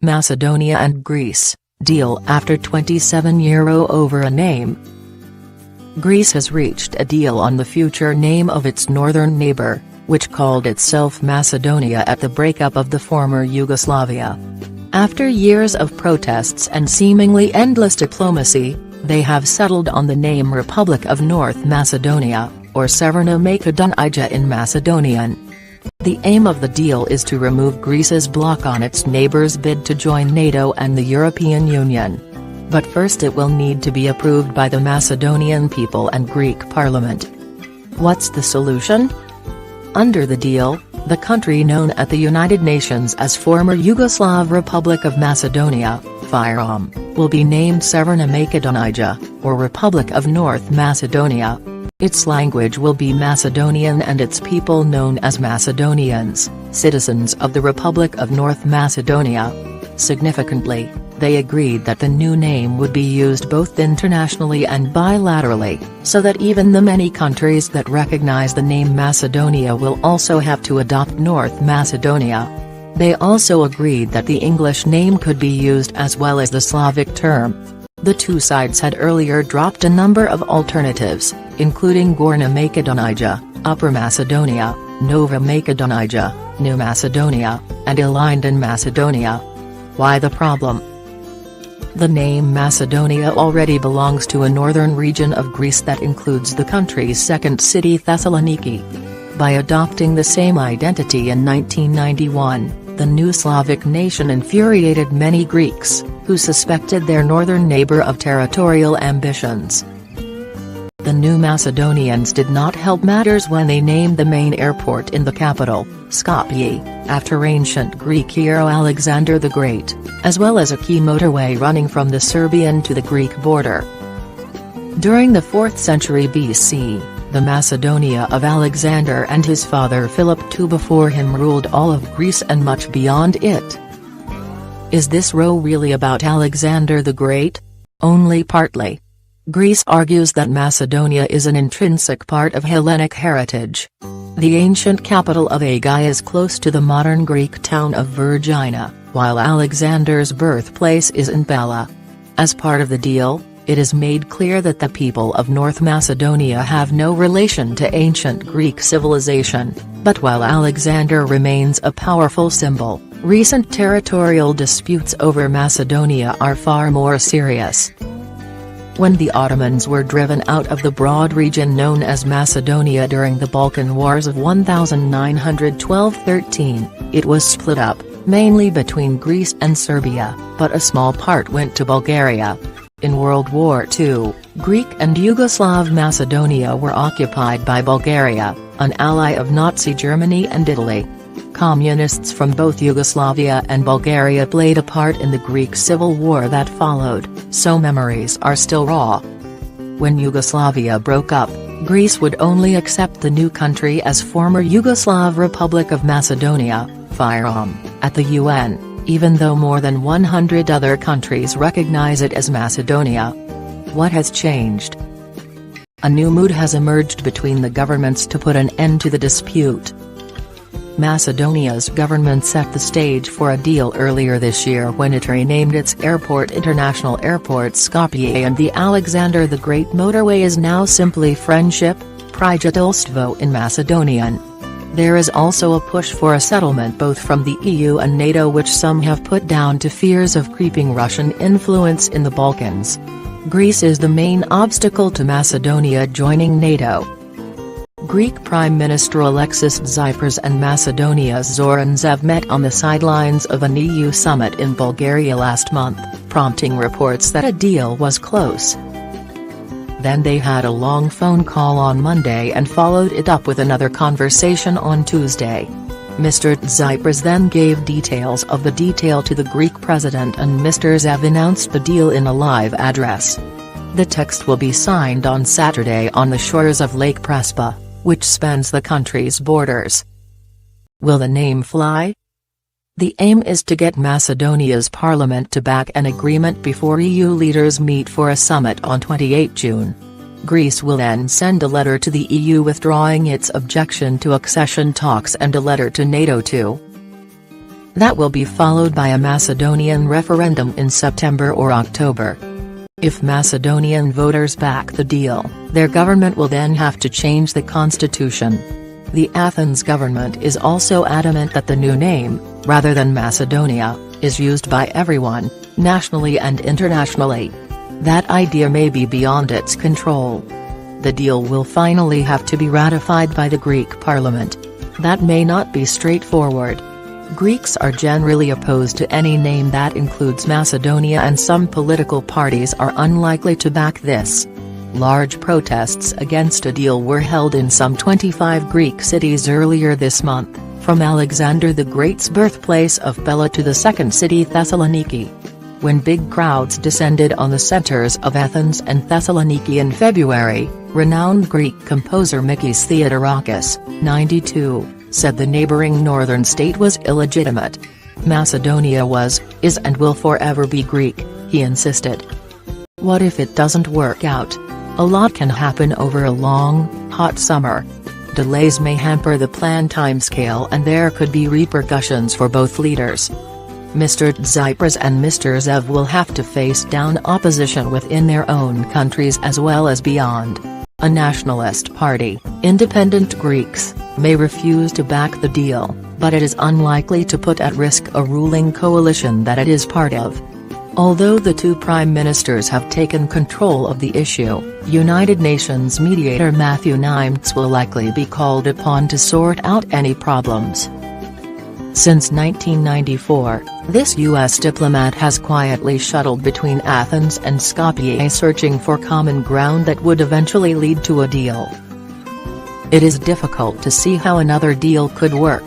Macedonia and Greece, deal after 27-year over a name. Greece has reached a deal on the future name of its northern neighbor, which called itself Macedonia at the breakup of the former Yugoslavia. After years of protests and seemingly endless diplomacy, they have settled on the name Republic of North Macedonia, or Severna Makedonija in Macedonian. The aim of the deal is to remove Greece's block on its neighbor's bid to join NATO and the European Union. But first it will need to be approved by the Macedonian people and Greek parliament. What's the solution? Under the deal, the country known at the United Nations as former Yugoslav Republic of Macedonia, FYROM, will be named Severna Makedonija, or Republic of North Macedonia. Its language will be Macedonian and its people known as Macedonians, citizens of the Republic of North Macedonia. Significantly, they agreed that the new name would be used both internationally and bilaterally, so that even the many countries that recognize the name Macedonia will also have to adopt North Macedonia. They also agreed that the English name could be used as well as the Slavic term. The two sides had earlier dropped a number of alternatives, including Gorna Makedonija, Upper Macedonia, Nova Makedonija, New Macedonia, and Ilinden Macedonia. Why the problem? The name Macedonia already belongs to a northern region of Greece that includes the country's second city Thessaloniki. By adopting the same identity in 1991, the new Slavic nation infuriated many Greeks, who suspected their northern neighbor of territorial ambitions. The new Macedonians did not help matters when they named the main airport in the capital, Skopje, after ancient Greek hero Alexander the Great, as well as a key motorway running from the Serbian to the Greek border. During the 4th century BC, the Macedonia of Alexander and his father Philip II before him ruled all of Greece and much beyond it. Is this row really about Alexander the Great? Only partly. Greece argues that Macedonia is an intrinsic part of Hellenic heritage. The ancient capital of Aegae is close to the modern Greek town of Vergina, while Alexander's birthplace is in Pella. As part of the deal, it is made clear that the people of North Macedonia have no relation to ancient Greek civilization, but while Alexander remains a powerful symbol, recent territorial disputes over Macedonia are far more serious. When the Ottomans were driven out of the broad region known as Macedonia during the Balkan Wars of 1912–13, it was split up, mainly between Greece and Serbia, but a small part went to Bulgaria. In World War II, Greek and Yugoslav Macedonia were occupied by Bulgaria, an ally of Nazi Germany and Italy. Communists from both Yugoslavia and Bulgaria played a part in the Greek Civil War that followed, so memories are still raw. When Yugoslavia broke up, Greece would only accept the new country as former Yugoslav Republic of Macedonia, FYROM, at the UN, even though more than 100 other countries recognize it as Macedonia. What has changed? A new mood has emerged between the governments to put an end to the dispute. Macedonia's government set the stage for a deal earlier this year when it renamed its airport International Airport Skopje, and the Alexander the Great motorway is now simply Friendship, Prijateljstvo in Macedonian. There is also a push for a settlement both from the EU and NATO, which some have put down to fears of creeping Russian influence in the Balkans. Greece is the main obstacle to Macedonia joining NATO. Greek Prime Minister Alexis Tsipras and Macedonia's Zoran Zaev met on the sidelines of an EU summit in Bulgaria last month, prompting reports that a deal was close. Then they had a long phone call on Monday and followed it up with another conversation on Tuesday. Mr. Tsipras then gave details of the deal to the Greek president, and Mr. Zaev announced the deal in a live address. The text will be signed on Saturday on the shores of Lake Prespa, which spans the country's borders. Will the name fly? The aim is to get Macedonia's parliament to back an agreement before EU leaders meet for a summit on 28 June. Greece will then send a letter to the EU withdrawing its objection to accession talks and a letter to NATO too. That will be followed by a Macedonian referendum in September or October. If Macedonian voters back the deal, their government will then have to change the constitution. The Athens government is also adamant that the new name, rather than Macedonia, is used by everyone, nationally and internationally. That idea may be beyond its control. The deal will finally have to be ratified by the Greek parliament. That may not be straightforward. Greeks are generally opposed to any name that includes Macedonia, and some political parties are unlikely to back this. Large protests against a deal were held in some 25 Greek cities earlier this month, from Alexander the Great's birthplace of Pella to the second city Thessaloniki. When big crowds descended on the centers of Athens and Thessaloniki in February, renowned Greek composer Mikis Theodorakis, 92, said the neighboring northern state was illegitimate. Macedonia was, is and will forever be Greek, he insisted. What if it doesn't work out? A lot can happen over a long, hot summer. Delays may hamper the planned timescale, and there could be repercussions for both leaders. Mr. Tsipras and Mr. Zev will have to face down opposition within their own countries as well as beyond. A nationalist party, Independent Greeks, may refuse to back the deal, but it is unlikely to put at risk a ruling coalition that it is part of. Although the two prime ministers have taken control of the issue, United Nations mediator Matthew Nimitz will likely be called upon to sort out any problems. Since 1994, this U.S. diplomat has quietly shuttled between Athens and Skopje, searching for common ground that would eventually lead to a deal. It is difficult to see how another deal could work.